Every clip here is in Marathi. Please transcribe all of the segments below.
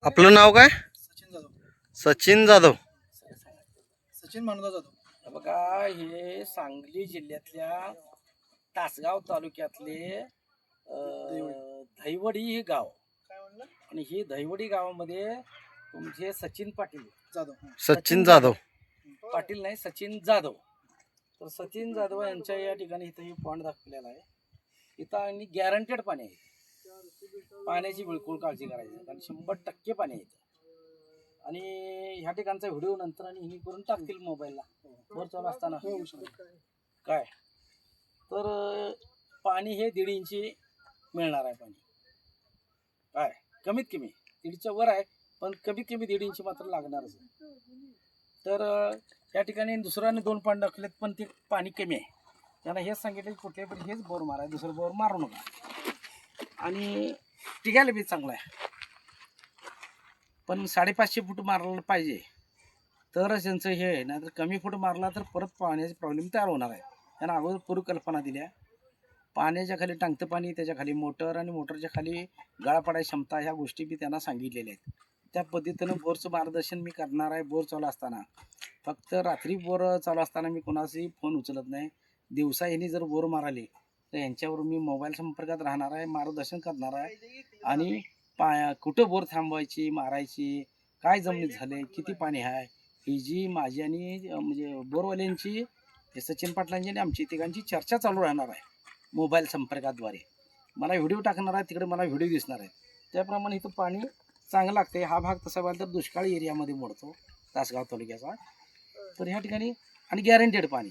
आपलं नाव काय? सचिन जाधव. सचिन जाधव. सचिन मानुदा जाधव. हे बघा, हे सांगली जिल्ह्यातल्या तासगाव तालुक्यातले दहिवडी हे गाव. काय म्हणलं? आणि ही दहिवडी गावामध्ये तुमचे सचिन पाटील जाधव. सचिन जाधव. पाटील नाही, सचिन जाधव. तर सचिन जाधव यांच्या या ठिकाणी इथं हे पॉइंट दाखवलेला आहे. इथं आणि गॅरंटेड पाणी आहे. पाण्याची बिलकुल काळजी करायची नाही, कारण 100% पाणी आहे इथं. आणि ह्या ठिकाणचा व्हिडिओ नंतर आणि हिनी करून टाकतील मोबाईलला वर चालू असताना. काय तर पाणी हे 1.5 इंची मिळणार आहे. पाणी काय कमीत कमी 1.5च्या वर आहे, पण कमीत कमी 1.5 इंची मात्र लागणारच आहे. तर या ठिकाणी दुसऱ्याने 2 पॉईंट दाखवलेत, पण ते पाणी कमी आहे. त्यांना हेच सांगितलं की कुठल्याही पण हेच बोर मारा, दुसरं बोर मारू नका. आणि टिकायला बी चांगला आहे, पण 550 फूट मारलं पाहिजे तरच त्यांचं हे आहे. नाहीतर कमी फूट मारला तर परत पाण्याचे प्रॉब्लेम तयार होणार आहे. त्यांना अगोदर पूर्वकल्पना दिल्या. पाण्याच्या खाली टांगतं पाणी, त्याच्या खाली मोटर आणि मोटरच्या खाली गाळा पडायची क्षमता, ह्या गोष्टी बी त्यांना सांगितलेल्या आहेत. त्या पद्धतीनं बोरचं मार्गदर्शन मी करणार आहे. बोर चालू असताना फक्त रात्री बोर चालू असताना मी कोणाचाही फोन उचलत नाही. दिवसा यांनी जर बोर माराली तर यांच्यावर मी मोबाईल संपर्कात राहणार आहे, मार्गदर्शन करणार आहे. आणि कुठं बोर थांबवायची, मारायची, काय जमिनीत झाले, किती पाणी आहे, ही जी माझी आणि म्हणजे बोरवाल्यांची, सचिन पाटलांची आणि आमची तिघांची चर्चा चालू राहणार आहे मोबाईल संपर्काद्वारे. मला व्हिडिओ टाकणार आहे, तिकडे मला व्हिडिओ दिसणार आहे. त्याप्रमाणे इथं पाणी चांगलं लागते. हा भाग तसा पाहिलं तर दुष्काळी एरियामध्ये मोडतो तासगाव तालुक्याचा. तर ह्या ठिकाणी आणि गॅरंटेड पाणी.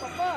पप्पा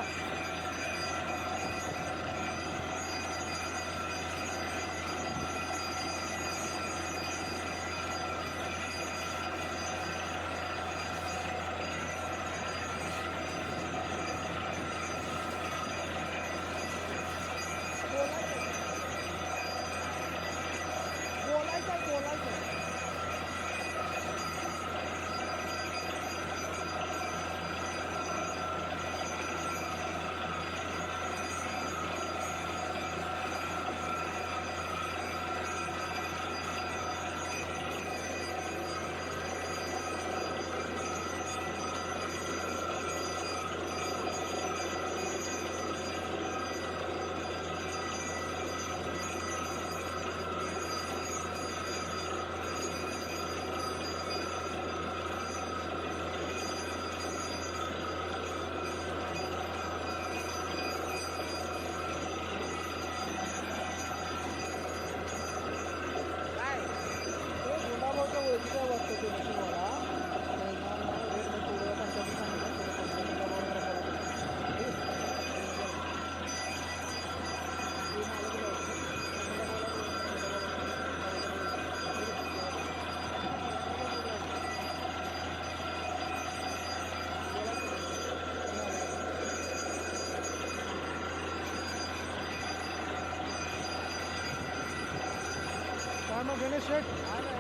शेट